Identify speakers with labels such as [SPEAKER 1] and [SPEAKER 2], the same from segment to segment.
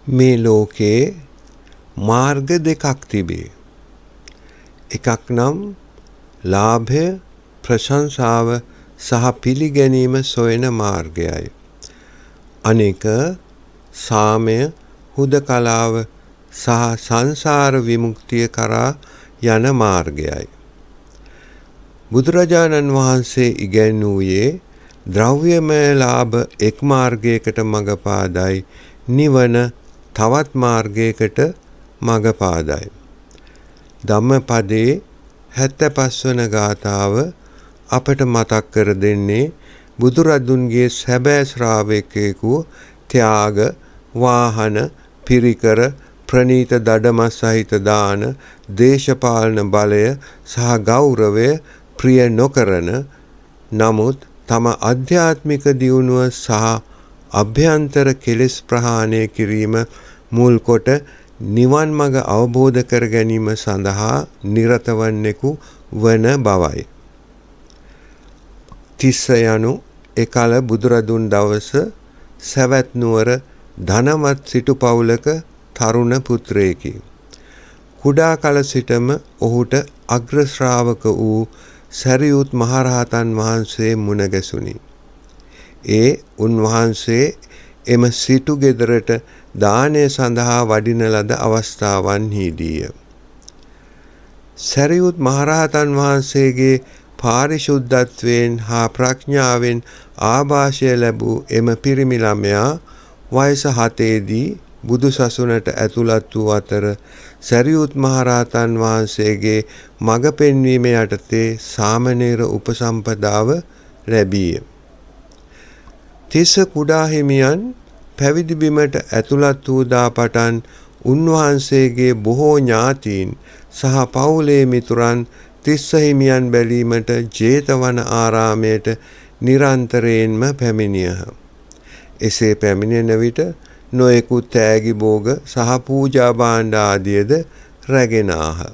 [SPEAKER 1] මේ ලෝකේ මාර්ග දෙකක් තිබේ. එකක් නම් ලාභය, ප්‍රශංසාව සහ පිළිගැනීම සොයන මාර්ගයයි. අනෙක සාමය, හුදකලාව සහ සංසාර විමුක්තිය කරා යන මාර්ගයයි. බුදුරජාණන් වහන්සේ ඉගැන්වූයේ ද්‍රව්‍යමය ලාභ එක් මාර්ගයකට මඟ පාදයි, නිවන තවත් මාර්ගයකට මඟ පාදයි. ධම්මපදයේ 75 වන ගාථාව අපට මතක් කර දෙන්නේ බුදුරදුන්ගේ සැබෑ ශ්‍රාවකයෙකු ත්‍යාග, වාහන, පිරිකර, ප්‍රනීත දඩමස් සහිත දාන, දේශපාලන බලය සහ ගෞරවය ප්‍රිය නොකරන, නමුත් තම අධ්‍යාත්මික දියුණුව සහ අභ්‍යන්තර කෙලෙස් ප්‍රහාණය කිරීම මුල් කොට නිවන් මඟ අවබෝධ කර ගැනීම සඳහා නිරත වන්නෙකු වන බවයි. තිස්ස යනු එකල බුදුරදුන් දවස සැවැත් නුවර ධනවත් සිටු පවුලක තරුණ පුත්‍රයෙකි. කුඩා කල සිටම ඔහුට අග්‍ර ශ්‍රාවක වූ සැරියුත් මහරහතන් වහන්සේ මුණ ගැසුණි. ඒ උන්වහන්සේ එම සිටු ගෙදරට දානය සඳහා වඩින ලද අවස්ථාවන්හිදීය. සැරියුත් මහරහතන් වහන්සේගේ පාරිශුද්ධත්වයෙන් හා ප්‍රඥාවෙන් ආභාෂය ලැබූ එම පිරිමි ළමයා වයස 7 දී බුදු සසුනට ඇතුළත් වූ අතර සැරියුත් මහරහතන් වහන්සේගේ මඟ පෙන්වීම යටතේ සාමණේර උපසම්පදාව ලැබීය. තිස්ස කුඩා හිමියන් පැවිදි බිමට ඇතුළත් වූ දා පටන් උන්වහන්සේගේ බොහෝ ඥාතීන් සහ පවුලේ මිතුරන් තිස්ස හිමියන් බැලීමට ජේතවන ආරාමයට නිරන්තරයෙන්ම පැමිණියහ. එසේ පැමිණෙන විට නොයෙකුත් තෑගි භෝග සහ පූජා භාණ්ඩ ආදියද රැගෙන ආහ.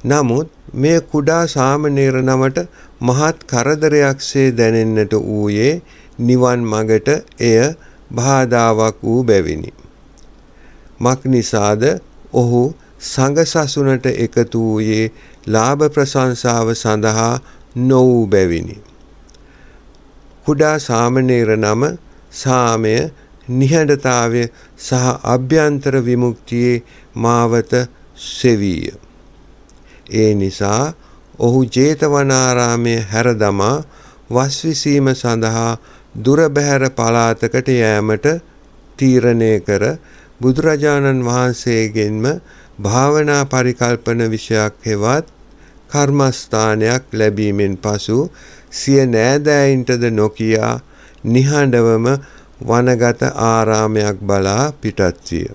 [SPEAKER 1] නමුත් මේ කුඩා සාමණේර නමට මහත් කරදරයක්සේ දැනෙන්නට වූයේ නිවන් මඟට එය බාධාවක් වූ බැවිනි. මක් නිසාද ඔහු සංඝ සසුනට එකතු වූයේ ලාභ ප්‍රශංසාව සඳහා නොවූ බැවිනි. කුඩා සාමණේර නම සාමය, නිහඬතාවය සහ අභ්‍යන්තර විමුක්තියේ මාවත සෙවීය. ඒ නිසා ඔහු ජේතවනාරාමයේ හැර දමා වස් විසීම සඳහා දුර බැහැර පළාතකට යෑමට තීරණය කර බුදුරජාණන් වහන්සේගෙන්ම භාවනා පරිකල්පන විෂයක් හෙවත් කර්මස්ථානයක් ලැබීමෙන් පසු සිය නෑදෑයින්ටද නොකියා නිහඬවම වනගත ආරාමයක් බලා පිටත් විය.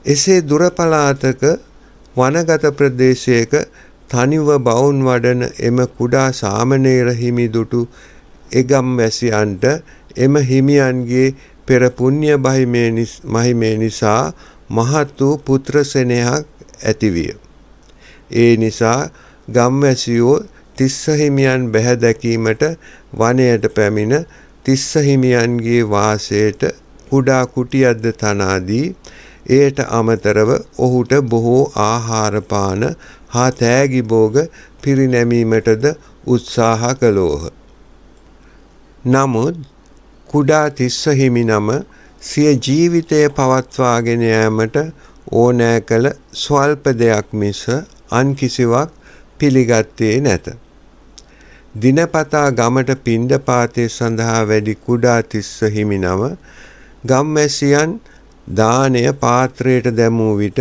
[SPEAKER 1] එසේ දුර පළාතක වනගත ප්‍රදේශයක තනිව බවුන් වඩන එම කුඩා සාමණේර හිමි දුටු එගම් වැසියන්ට එම හිමියන්ගේ පෙර පුණ්‍ය මහිමේ නිසා මහත් වූ පුත්‍ර සෙනෙහක් ඇතිවිය. ඒ නිසා ගම්වැසියෝ තිස්ස හිමියන් බැහැ දැකීමට වනයට පැමිණ තිස්ස හිමියන්ගේ වාසයට කුඩා කුටියක්ද තනා දී එයට අමතරව ඔහුට බොහෝ ආහාර පාන හා තෑගි භෝග පිරිනැමීමටද උත්සාහ කළෝහ. නමුත් කුඩා තිස්ස හිමි නම සිය ජීවිතය පවත්වාගෙන යාමට ඕනෑ කළ ස්වල්ප දෙයක් මිස අන් කිසිවක් පිළිගත්තේ නැත. දිනපතා ගමට පිණ්ඩපාතය සඳහා වැඩි කුඩා තිස්ස හිමි නම ගම්වැසියන් දානය පාත්‍රයට දැමූ විට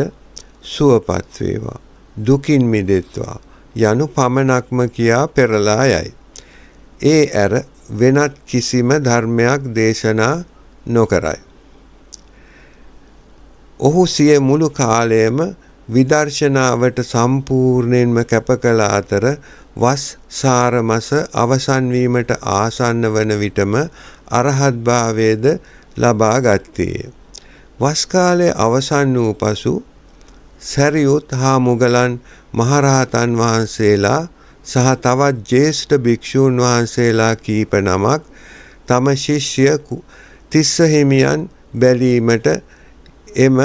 [SPEAKER 1] සුවපත් වේවා, දුකින් මිදෙත්වා යනු පමණක්ම කියා පෙරලා යයි. ඒ ඇර වෙනත් කිසිම ධර්මයක් දේශනා නොකරයි. ඔහු සිය මුළු කාලයම විදර්ශනාවට සම්පූර්ණයෙන්ම කැප කළ අතර වස් සාර මස අවසන් වීමට ආසන්න වන විටම අරහත් භාවයේද ලබා ගත්තේය. වස් කාලය අවසන් වූ පසු සැරියුත් හා මුගලන් මහරහතන් වහන්සේලා සහ තවත් ජ්‍යෙෂ්ඨ භික්ෂූන් වහන්සේලා කීප නමක් තම ශිෂ්‍ය තිස්ස හිමියන් බැලීමට එම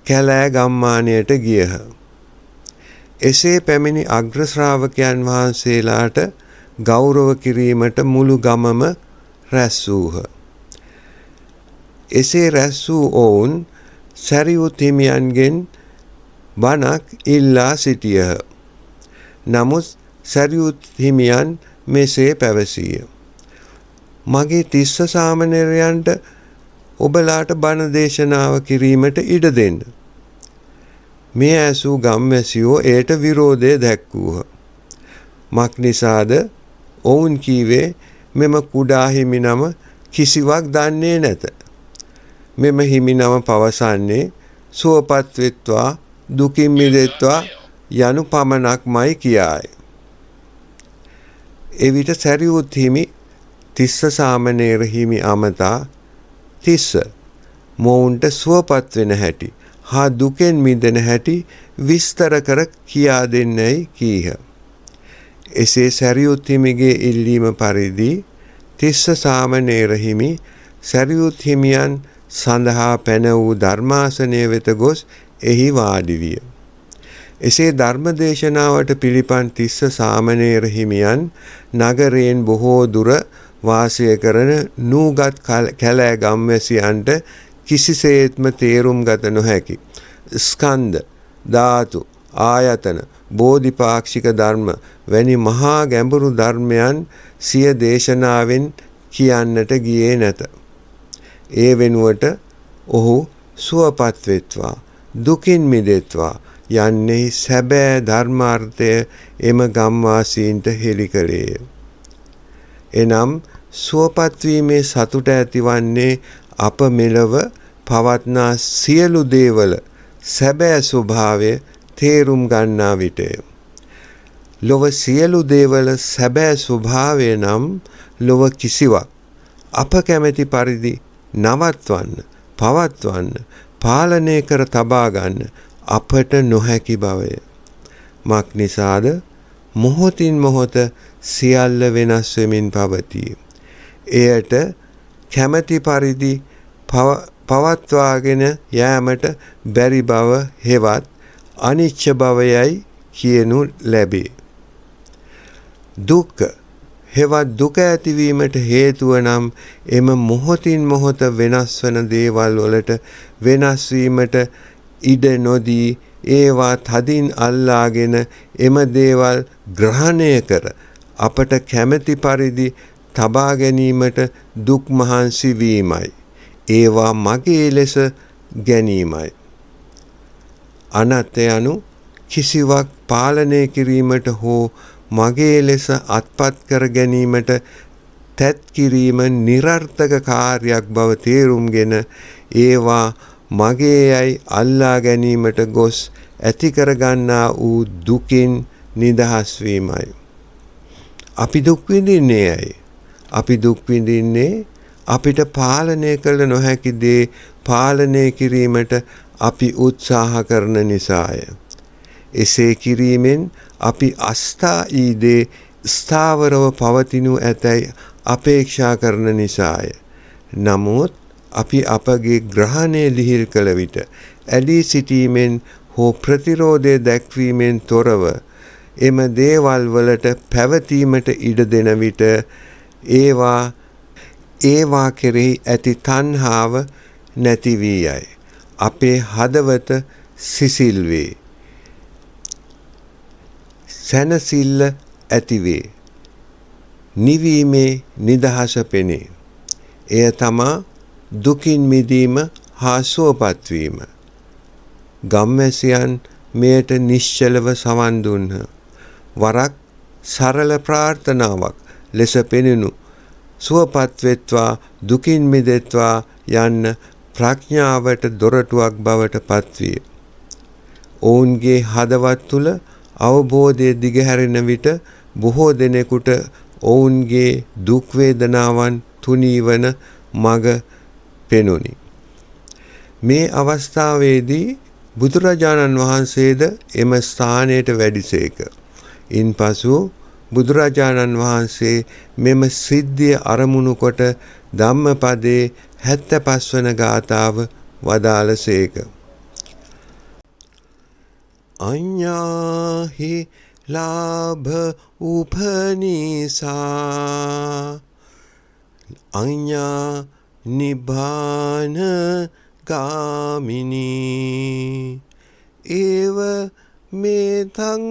[SPEAKER 1] කැලෑ ගම්මානයට ගියහ. එසේ පැමිණි අග්‍ර ශ්‍රාවකයන් වහන්සේලාට ගෞරව කිරීමට මුළු ගමම රැස් වූහ. එසේ රැස් වූ ඔවුන් සැරියුත් හිමියන්ගෙන් බණක් ඉල්ලා සිටියහ. නමුත් සැරියුත් හිමියන් මෙසේ පැවසීය. මගේ තිස්ස සාමණේරයන්ට ඔබලාට බණ දේශනාව කිරීමට ඉඩ දෙන්න. මේ ඇසූ ගම්වැසියෝ එයට විරෝධය දැක්වූහ. මක් නිසාද ඔවුන් කීවේ මෙම කුඩා හිමිනම කිසිවක් දන්නේ නැත. මෙම හිමිනම පවසන්නේ සුවපත් වෙත්වා දුකින් මිදෙත්වා යනු පමණක්මයි කියාය. එවිට සැරියුත් හිමි තිස්ස සාමණේර හිමි අමතා තිස්ස මොවුන්ට සුවපත් වෙන හැටි හා දුකෙන් මිදෙන හැටි විස්තර කර කියා දෙන්නයි කීහ. එසේ සැරියුත් හිමිගේ ඉල්ලීම පරිදි තිස්ස සාමණේර හිමි සැරියුත් හිමියන් සඳහා පැන වූ ධර්මාසනය වෙත ගොස් එහි වාඩි විය. එසේ ධර්ම දේශනාවට පිළිපන් තිස්ස සාමණේර හිමියන් නගරයෙන් බොහෝ දුර වාසය කරන නූගත් කැලෑ ගම්වැසියන්ට කිසිසේත්ම තේරුම් ගත නොහැකි ස්කන්ධ, ධාතු, ආයතන, බෝධිපාක්ෂික ධර්ම වැනි මහා ගැඹුරු ධර්මයන් සිය දේශනාවෙන් කියන්නට ගියේ නැත. ඒ වෙනුවට ඔහු සුවපත් වෙත්වා දුකින් මිදෙත්වා යන්නේ සැබෑ ධර්මාර්ථය එම ගම්වාසීන්ට හෙළි කළේය. එනම් සුවපත් වීමේ සතුට ඇතිවන්නේ අප මෙලව පවත්නා සියලු දේවල සැබෑ ස්වභාවය තේරුම් ගන්නා විටය. ලොව සියලු දේවල සැබෑ ස්වභාවය නම් ලොව කිසිවක් අප කැමැති පරිදි නවත්වන්න, පවත්වන්න, පාලනය කර තබා ගන්න අපට නොහැකි බවය. මක් නිසාද මොහොතින් මොහොත සියල්ල වෙනස් වෙමින් පවතී. එයට කැමැති පරිදි පවත්වාගෙන යෑමට බැරි බව හෙවත් අනිච්ච බවයයි කියනු ලැබේ. දුක්ඛ හෙවත් දුක ඇතිවීමට හේතුව නම් එම මොහොතින් මොහොත වෙනස් වන දේවල් වලට වෙනස් වීමට ඉඩ නොදී ඒවා තදින් අල්ලාගෙන එම දේවල් ග්‍රහණය කර අපට කැමැති පරිදි තබා ගැනීමට දුක් මහන්සි වීමයි. ඒවා මගේ ලෙස ගැනීමයි. අනත්ත යනු කිසිවක් පාලනය කිරීමට හෝ මගේ ලෙස අත්පත් කර ගැනීමට තැත් කිරීම නිරර්ථක කාර්යයක් බව තේරුම්ගෙන ඒවා මගේ යයි අල්ලා ගැනීමට ගොස් ඇති කරගන්නා වූ දුකින් නිදහස් වීමයි. අපි දුක් විඳින්නේ ඇයි? අපි දුක් විඳින්නේ අපිට පාලනය කළ නොහැකි දේ පාලනය කිරීමට අපි උත්සාහ කරන නිසාය. එසේ කිරීමෙන් අපි අස්ථායී දේ ස්ථාවරව පවතිනු ඇතැයි අපේක්ෂා කරන නිසාය. නමුත් අපි අපගේ ග්‍රහණය ලිහිල් කළ විට ඇලී සිටීමෙන් හෝ ප්‍රතිරෝධය දැක්වීමෙන් තොරව එම දේවල් වලට පැවතීමට ඉඩ දෙන විට ඒවා කෙරෙහි ඇති තණ්හාව නැති වී යයි. අපේ හදවත සිසිල් වේ. සැනසෙල්ල ඇතිවේ. නිවීමේ නිදහස පෙනේ. එය තමා දුකින් මිදීම හා සුවපත් වීම. ගම්වැසියන් මෙයට නිශ්චලව සවන් දුන්හ. වරක් සරල ප්‍රාර්ථනාවක් ලෙස පෙනෙනු සුවපත් වෙත්වා දුකින් මිදෙත්වා යන්න ප්‍රඥාවට දොරටුවක් බවට පත්විය. ඔවුන්ගේ හදවත් තුල අවබෝධය දිගහැරෙන විට බොහෝ දෙනෙකුට ඔවුන්ගේ දුක් වේදනාවන් තුනීවන මඟ පෙනුනි. මේ අවස්ථාවේදී බුදුරජාණන් වහන්සේද එම ස්ථානයට වැඩිසේක. ඉන්පසු බුදුරජාණන් වහන්සේ මෙම සිද්ධිය අරමුණු කොට ධම්මපදයේ 75 වන ගාථාව වදාළසේක. අඤ්ඤාහි ලාභ උපනිසා අඤ්ඤා නිබ්බාන ගාමිනී ඒව මේතං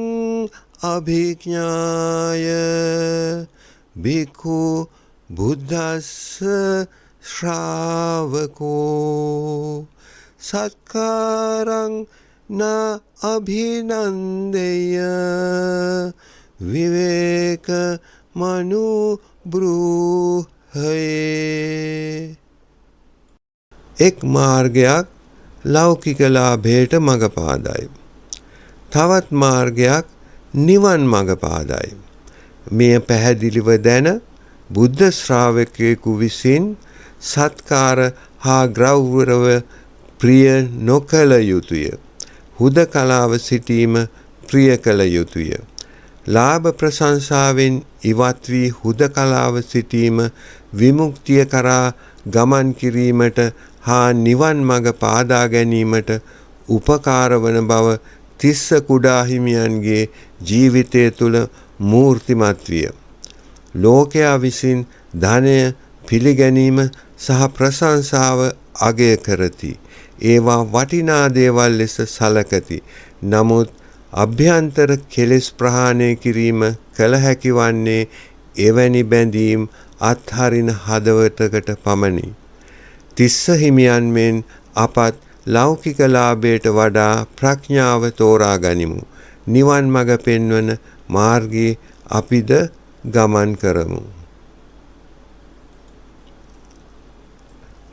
[SPEAKER 1] අභිඥාය භික්ඛු බුද්දස්ස ශ්‍රාවකෝ සත්කාරං න අභිනන්දෙය විවේක මනු බ්‍රූහයේ. එක් මාර්ගයක් ලෞකික ලාභයට මඟ පාදයි. තවත් මාර්ගයක් නිවන් මඟ පාදයි. මෙය පැහැදිලිව දැන බුද්ධ ශ්‍රාවකයෙකු විසින් සත්කාර හා ගෞරව ප්‍රිය නොකළ යුතුය. හුදකලාව සිටීම ප්‍රිය කළ යුතුය. ලාභ ප්‍රශංසාවෙන් ඉවත් වී හුදකලාව සිටීම විමුක්තිය කරා ගමන් කිරීමට හා නිවන් මඟ පාදා ගැනීමට උපකාර වන බව තිස්ස කුඩා හිමියන්ගේ ජීවිතය තුළ මූර්තිමත් විය. ලෝකයා විසින් ධනය පිළිගැනීම සහ ප්‍රශංසාව අගය කරති. ඒවා වටිනා දේවල් ලෙස සලකති. නමුත් අභ්‍යන්තර කෙලෙස් ප්‍රහාණය කිරීම කළ හැකි වන්නේ එවැනි බැඳීම් අත්හරින හදවතකට පමණි. තිස්ස හිමියන් මෙන් අපත් ලෞකික ලාභයට වඩා ප්‍රඥාව තෝරා ගනිමු. නිවන් මඟ පෙන්වන මාර්ගයේ අපිද ගමන් කරමු.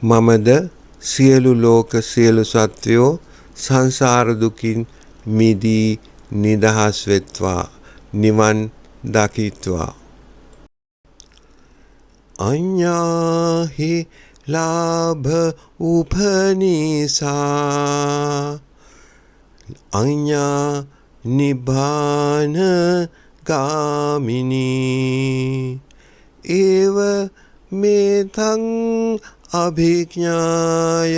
[SPEAKER 1] මමද සියලු ලෝක සියලු සත්වයෝ සංසාර දුකින් මිදී නිදහස් වෙත්වා නිවන් දකිත්වා. අඤ්ඤාහි ලාභ උපනිසා අඤ්ඤා නිබ්බාන ගාමිනී ඒව මේතං අභිඥාය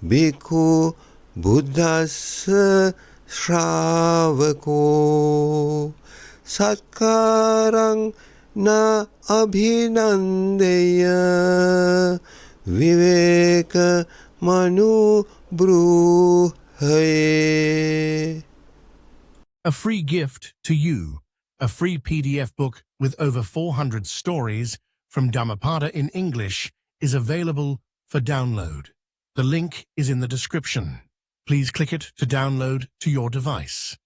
[SPEAKER 1] භික්ඛු බුද්දස්ස ශ්‍රාවකෝ සත්කාරං න අභිනන්දෙය විවේක මනු බ්‍රූහයේ.
[SPEAKER 2] A free gift to you, a free PDF book with over 400 stories from Dhammapada in English is available for download. The link is in the description. Please click it to download to your device.